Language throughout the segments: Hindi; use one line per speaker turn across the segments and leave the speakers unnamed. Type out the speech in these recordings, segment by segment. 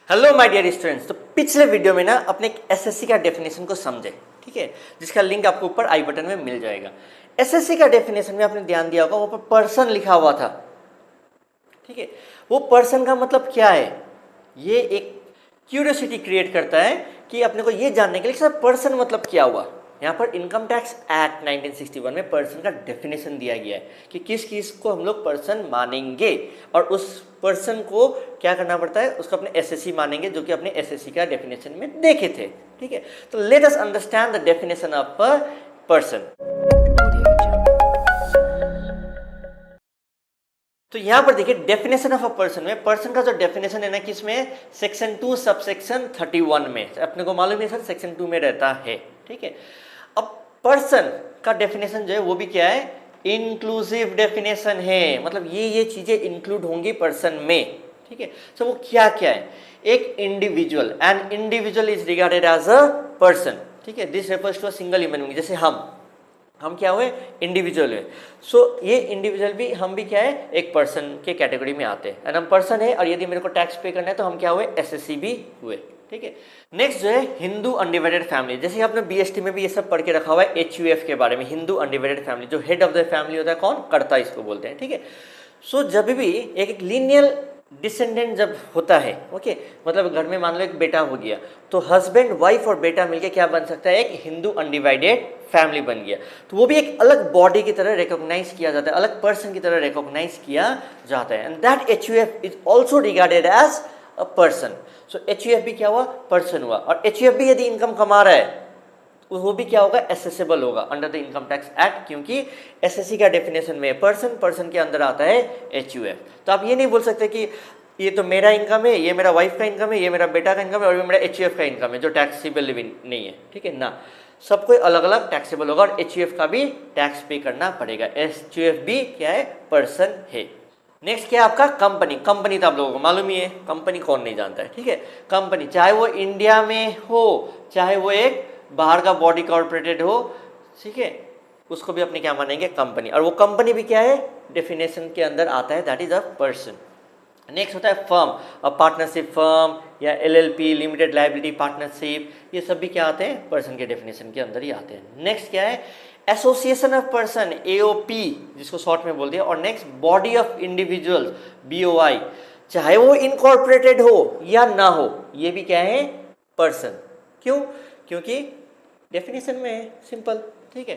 Hello my dear students. तो पिछले वीडियो में ना अपने एक एसएससी का डेफिनेशन को समझे, ठीक है, जिसका लिंक आपको ऊपर आई बटन में मिल जाएगा। एसएससी का डेफिनेशन में आपने ध्यान दिया होगा, वहां पर पर्सन लिखा हुआ था, ठीक है। वो पर्सन का मतलब क्या है, ये एक क्यूरियोसिटी क्रिएट करता है कि अपने को ये जानने के लिए सर पर्सन मतलब क्या हुआ। यहाँ पर इनकम टैक्स एक्ट 1961 में पर्सन का डेफिनेशन दिया गया है कि किस किस को हम लोग पर्सन मानेंगे, और उस पर्सन को क्या करना पड़ता है, उसको अपने एसएससी मानेंगे, जो कि अपने एसएससी का डेफिनेशन में देखे थे, ठीक है। तो let us understand the definition of a person. तो यहां पर देखिए डेफिनेशन ऑफ अ पर्सन में, पर्सन का जो डेफिनेशन है ना किसमें, सेक्शन 2 सबसेक्शन 31 में। अपने को मालूम है सर सेक्शन 2 में रहता है, ठीक है। अब पर्सन का डेफिनेशन जो है वो भी क्या है, इंक्लूसिव डेफिनेशन है, मतलब ये चीजें इंक्लूड होंगी पर्सन में, ठीक है। तो वो क्या क्या है, एक individual, and individual is regarded as a person, ठीक है। This refers to a single human being, जैसे हम क्या हुए, इंडिविजुअल है। सो ये इंडिविजुअल भी, हम भी क्या है, एक पर्सन के कैटेगरी में आते हैं, एंड हम पर्सन है, और यदि मेरे को टैक्स पे करना है तो हम क्या हुए, एसएससी भी हुए, ठीक है। नेक्स्ट जो है हिंदू अनडिवाइडेड फैमिली, जैसे आपने बीएसटी में भी ये सब पढ़ के रखा हुआ है एचयूएफ के बारे में। हिंदू अनडिवाइडेड फैमिली, जो हेड ऑफ द फैमिली होता है कौन, कर्ता इसको बोलते हैं, ठीक है। सो जब भी एक लीनियल डिसेंडेंट जब होता है, ओके, मतलब घर में मान लो एक बेटा हो गया, तो हस्बैंड वाइफ और बेटा मिलके क्या बन सकता है, एक हिंदू अनडिवाइडेड फैमिली बन गया। तो वो भी एक अलग बॉडी की तरह रिकॉग्नाइज किया जाता है, अलग पर्सन की तरह रिकॉग्नाइज किया जाता है, and that HUF is also regarded as a person. So HUF भी क्या हुआ, पर्सन हुआ, और एचयूएफ भी यदि इनकम कमा रहा है वो भी क्या होगा, एसेसेबल होगा under the income tax act, क्योंकि एसएससी का डेफिनेशन में पर्सन, पर्सन के अंदर आता है एचयूएफ। तो आप ये नहीं बोल सकते कि ये तो मेरा इनकम है, ये मेरा वाइफ का इनकम है, ये मेरा बेटा का इनकम है, और ये मेरा एचयूएफ का इनकम है जो टैक्सेबल नहीं है, ठीक है ना। सबको अलग अलग टैक्सेबल होगा, और एचयूएफ का भी टैक्स पे करना पड़ेगा। एचयूएफ भी क्या है, पर्सन है। नेक्स्ट क्या है आपका, कंपनी। कंपनी तो आप लोगों को मालूम ही है, कंपनी कौन नहीं जानता है, ठीक है। कंपनी चाहे वो इंडिया में हो, चाहे वो एक बाहर का बॉडी कॉर्पोरेटेड हो, ठीक है, उसको भी अपने क्या मानेंगे, कंपनी। और वो कंपनी भी क्या है, डेफिनेशन के अंदर आता है, that is a person. Next होता है फर्म, अ पार्टनरशिप फर्म या एलएलपी, लिमिटेड लायबिलिटी पार्टनरशिप, ये सब भी क्या आते हैं, पर्सन के डेफिनेशन के अंदर ही आते हैं। नेक्स्ट क्या है, एसोसिएशन ऑफ पर्सन, एओपी जिसको शॉर्ट में बोलते हैं। और next body of individuals, BOI, चाहे वो इनकॉर्पोरेटेड हो या ना हो, ये भी क्या है, पर्सन। क्यों, क्योंकि डेफिनेशन में है, सिंपल, ठीक है।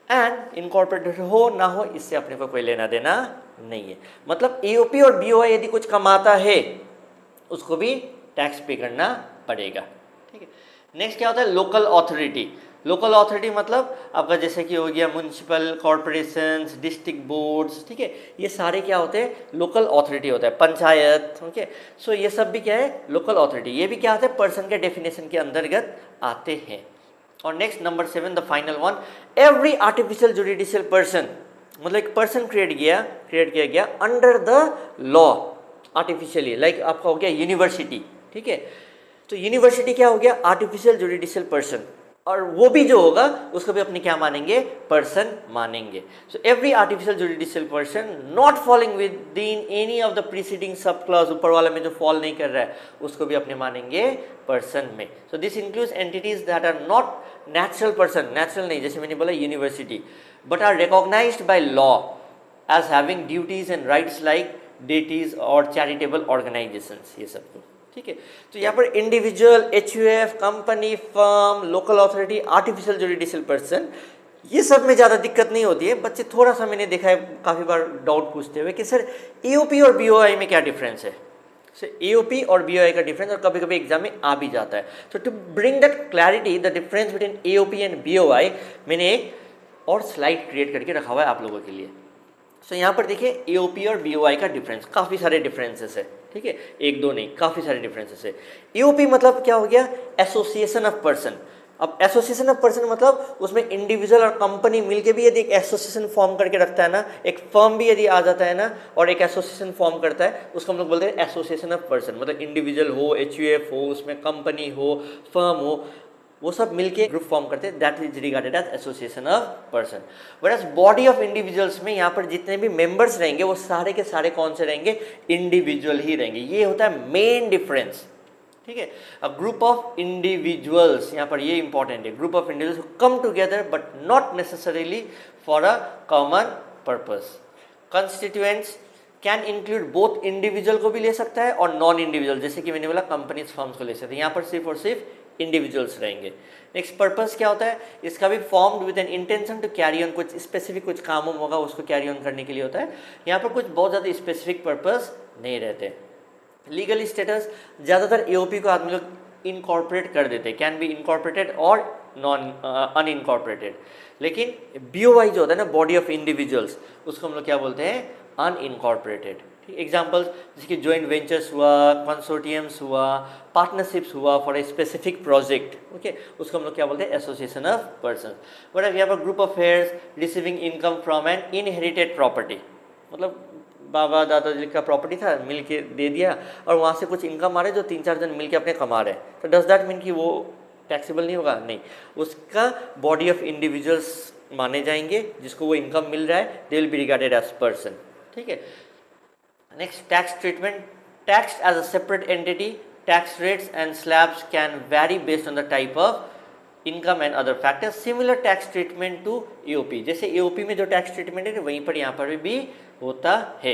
एंड इनकॉर्पोरेटेड हो ना हो, इससे अपने को कोई लेना देना नहीं है। मतलब एओपी और बीओआई यदि कुछ कमाता है उसको भी टैक्स पे करना पड़ेगा, ठीक है। नेक्स्ट क्या होता है, लोकल अथॉरिटी। लोकल अथॉरिटी मतलब आपका जैसे कि हो गया म्युनिसिपल कॉर्पोरेशंस, डिस्ट्रिक्ट बोर्ड्स, ठीक है, ये सारे क्या होते हैं, लोकल अथॉरिटी होता है, पंचायत, ओके। सो ये सब भी क्या है, लोकल अथॉरिटी, ये भी क्या होता है, पर्सन के डेफिनेशन के अंतर्गत आते हैं। और next number 7, the final one, every artificial judicial person, मतलब एक पर्सन क्रिएट किया गया under the law artificially, like आपका हो गया यूनिवर्सिटी, ठीक है। तो यूनिवर्सिटी क्या हो गया, आर्टिफिशियल जुडिशियल पर्सन, और वो भी जो होगा उसको भी अपने क्या मानेंगे, पर्सन मानेंगे। So every artificial judicial person not falling with in any of the preceding sub clause, ऊपर वाला में जो फॉल नहीं कर रहा है उसको भी अपने मानेंगे पर्सन में। So this includes entities that are not natural person, natural नहीं, जैसे मैंने बोला university, but are recognised by law as having duties and rights like deities और चैरिटेबल ऑर्गेनाइजेशंस, ये सब को, ठीक है। तो यहाँ पर individual, HUF, company, firm, local authority, artificial judicial person, ये सब में ज़्यादा दिक्कत नहीं होती है। बच्चे थोड़ा सा मैंने देखा है काफ़ी बार डाउट पूछते हुए कि सर एओपी और बीओआई में क्या डिफरेंस है। सो एओपी और बीओआई का डिफरेंस, और कभी कभी एग्जाम में आ भी जाता है। तो to bring that clarity, the difference between AOP and BOI, मैंने एक और स्लाइड क्रिएट करके रखा हुआ है आप लोगों के लिए। सो यहाँ पर देखिए एओपी और बीओआई का डिफरेंस, काफ़ी सारे डिफरेंसेस है, ठीक है, एक दो नहीं, काफ़ी सारे डिफरेंसेस है। एओपी मतलब क्या हो गया, एसोसिएशन ऑफ पर्सन। अब एसोसिएशन ऑफ पर्सन मतलब उसमें इंडिविजुअल और कंपनी मिलके भी यदि एक एसोसिएशन फॉर्म करके रखता है ना, एक फर्म भी यदि आ जाता है ना और एक एसोसिएशन फॉर्म करता है, उसको हम लोग बोलते हैं एसोसिएशन ऑफ पर्सन। मतलब इंडिविजुअल हो, एचयूएफ हो, उसमें कंपनी हो, फर्म हो, वो सब मिलके ग्रुप फॉर्म करते हैं, that is regarded as association of person. Whereas body of individuals में यहाँ पर जितने भी मेंबर्स रहेंगे वो सारे के सारे कौन से रहेंगे, इंडिविजुअल ही रहेंगे। ये होता है मेन डिफरेंस, ठीक है। अ ग्रुप ऑफ इंडिविजुअल्स, यहाँ पर ये इंपॉर्टेंट है, group of individuals come together but not necessarily for a common purpose. Constituents can include both individual को भी ले सकता है और नॉन इंडिविजुअल, जैसे कि मैंने बोला कंपनीज फर्म्स को ले सकते हैं, यहाँ पर सिर्फ और सिर्फ इंडिविजुअल्स रहेंगे। नेक्स्ट पर्पस क्या होता है, इसका भी formed with an intention to carry on, कुछ स्पेसिफिक कुछ काम होगा उसको कैरी ऑन करने के लिए होता है। यहाँ पर कुछ बहुत ज़्यादा स्पेसिफिक पर्पस नहीं रहते। लीगल स्टेटस, ज़्यादातर एओपी को आदमी लोग इनकॉर्पोरेट कर देते हैं, कैन बी इनकॉर्पोरेटेड और नॉन अनइनकॉर्पोरेटेड। लेकिन बीओवाई जो होता है ना, बॉडी ऑफ इंडिविजुअल्स, उसको हम लोग क्या बोलते हैं, अनइनकॉर्पोरेटेड। ठीक, एग्जाम्पल्स जैसे कि जॉइंट वेंचर्स हुआ, कंसोर्टियम्स हुआ, पार्टनरशिप्स हुआ for a specific project, okay, उसको हम लोग क्या बोलते हैं, association of person. But we have a group of heirs receiving income from an inherited property, मतलब बाबा दादाजी का प्रॉपर्टी था, मिल के दे दिया और वहाँ से कुछ इनकम आ रहा है जो 3-4 जन मिल के अपने कमा रहे हैं, तो डज दैट मीन कि वो टैक्सेबल नहीं होगा? नहीं, उसका बॉडी ऑफ इंडिविजुअल्स माने जाएंगे जिसको वो इनकम मिल रहा है, they will be regarded as person. ठीक है। Next, tax treatment, tax as a separate entity, tax rates and slabs can vary based on the type of income and other factors, similar tax treatment to AOP, जैसे एओपी में जो टैक्स ट्रीटमेंट है वहीं पर यहाँ पर भी होता है।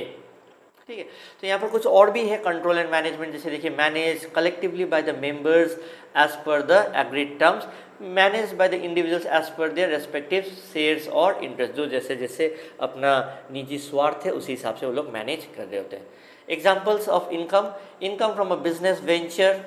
ठीक है, तो यहाँ पर कुछ और भी है, कंट्रोल एंड मैनेजमेंट, जैसे देखिए manage collectively by the members as per the agreed terms, manage by the individuals as per their respective shares और इंटरेस्ट, जो जैसे जैसे अपना निजी स्वार्थ है उसी हिसाब से वो लोग मैनेज कर रहे होते हैं। Examples of income, income from a business venture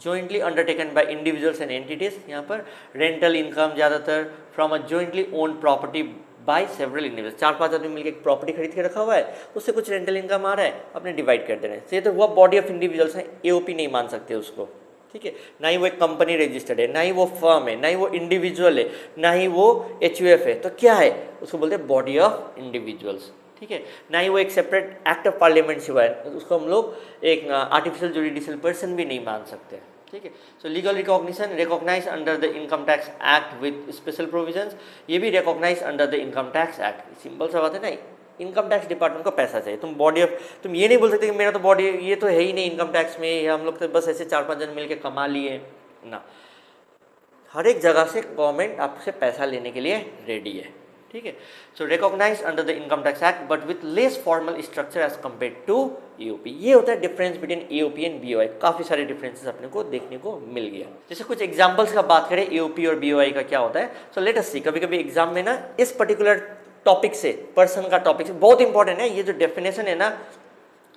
jointly undertaken by individuals and entities, यहाँ पर रेंटल इनकम ज़्यादातर from a jointly owned property by several individuals, 4-5 आदमी मिलकर एक प्रॉपर्टी खरीद के रखा हुआ है, उससे कुछ रेंटल इनकम आ रहा है, अपने डिवाइड कर दे रहे हैं, ये तो वो बॉडी ऑफ इंडिविजुअल्स है, एओपी नहीं मान सकते उसको। ठीक है, ना ही वो एक कंपनी रजिस्टर्ड है, ना ही वो फर्म है, ना ही वो इंडिविजुअल है, ना ही वो एचयूएफ है, तो क्या है, उसको बोलते हैं बॉडी ऑफ इंडिविजुअल्स। ठीक है, ना ही वो एक सेपरेट एक्ट ऑफ पार्लियामेंट से हुआ है, उसको हम लोग एक आर्टिफिशियल जुडिशियल पर्सन भी नहीं मान सकते। ठीक है, so legal recognition, recognise under the income tax act with special provisions, ये भी recognise under the income tax act. Simple सा बात है ना, इनकम टैक्स डिपार्टमेंट को पैसा चाहिए, तुम बॉडी ऑफ, तुम ये नहीं बोल सकते कि मेरा तो बॉडी ये तो है ही नहीं इनकम टैक्स में, हम लोग तो बस ऐसे 4-5 जन मिल के कमा लिए ना, हर एक जगह से गवर्नमेंट आपसे पैसा लेने के लिए रेडी है। ठीक है, so recognize under the income tax act but with less formal structure as compare to AOP. ये होता है difference between AOP and BOI, काफ़ी सारे डिफरेंसेस अपने को देखने को मिल गया। जैसे कुछ एग्जांपल्स का बात करें एओपी और बीओआई का क्या होता है, सो लेट अस सी। कभी कभी एग्जाम में ना इस पर्टिकुलर टॉपिक से, पर्सन का टॉपिक से बहुत इंपॉर्टेंट है, ये जो डेफिनेशन है ना,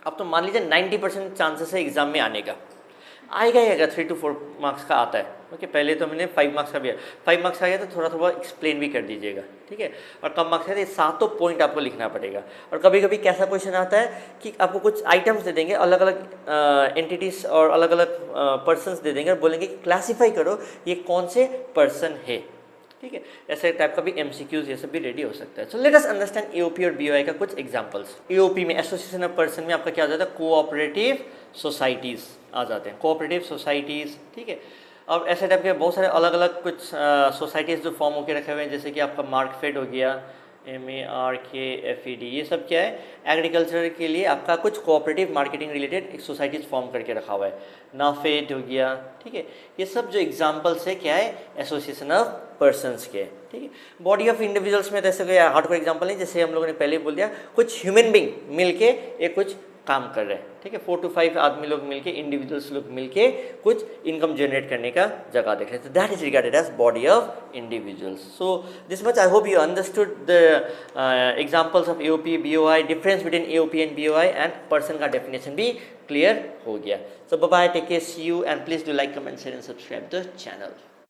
अब तो मान लीजिए 90% चांसेस है एग्जाम में आने का, आएगा ही आएगा, 3 to 4 मार्क्स का आता है। ओके, पहले तो मैंने 5 मार्क्स का भी है, 5 मार्क्स का गया तो थोड़ा थोड़ा एक्सप्लेन भी कर दीजिएगा। ठीक है, और कम मार्क्स का तो 7 पॉइंट आपको लिखना पड़ेगा। और कभी कभी कैसा क्वेश्चन आता है कि आपको कुछ आइटम्स दे देंगे, अलग अलग एंटिटीज और अलग अलग पर्सनस दे देंगे और बोलेंगे कि क्लासीफाई करो ये कौन से पर्सन है। ठीक है, ऐसे टाइप का भी एमसीक्यूज ये सब भी रेडी हो सकता है। So let us understand AOP और बीओआई का कुछ एग्जांपल्स। एओपी में एसोसिएशन ऑफ पर्सन में आपका क्या आ जाता है, कोऑपरेटिव सोसाइटीज़ आ जाते हैं, कोऑपरेटिव सोसाइटीज़। ठीक है, और ऐसे टाइप के बहुत सारे अलग अलग कुछ सोसाइटीज़ जो फॉर्म होकर रखे हुए हैं, जैसे कि आपका मार्कफेड हो गया, MARKFED, ये सब क्या है, एग्रीकल्चर के लिए आपका कुछ कोऑपरेटिव मार्केटिंग रिलेटेड एक सोसाइटीज़ फॉर्म करके रखा हुआ है, नाफेड हो गया। ठीक है, ये सब जो एग्जांपल्स है क्या है, एसोसिएशन ऑफ पर्सन्स के। ठीक है, बॉडी ऑफ इंडिविजुअल्स में जैसे कोई हार्डकोर एग्जांपल है, जैसे हम लोगों ने पहले बोल दिया, कुछ ह्यूमन बींग मिलके एक कुछ काम कर रहे हैं। ठीक है, 4 to 5 आदमी लोग मिलके, इंडिविजुअल्स लोग मिलके कुछ इनकम जनरेट करने का जगह देख रहे हैं, तो that is regarded as body of individuals. So this much I hope you understood the examples of AOP, BOI, difference between AOP and BOI, and person का डेफिनेशन भी क्लियर हो गया। So bye bye, take care, see you, and please do like, comment, share and subscribe the channel.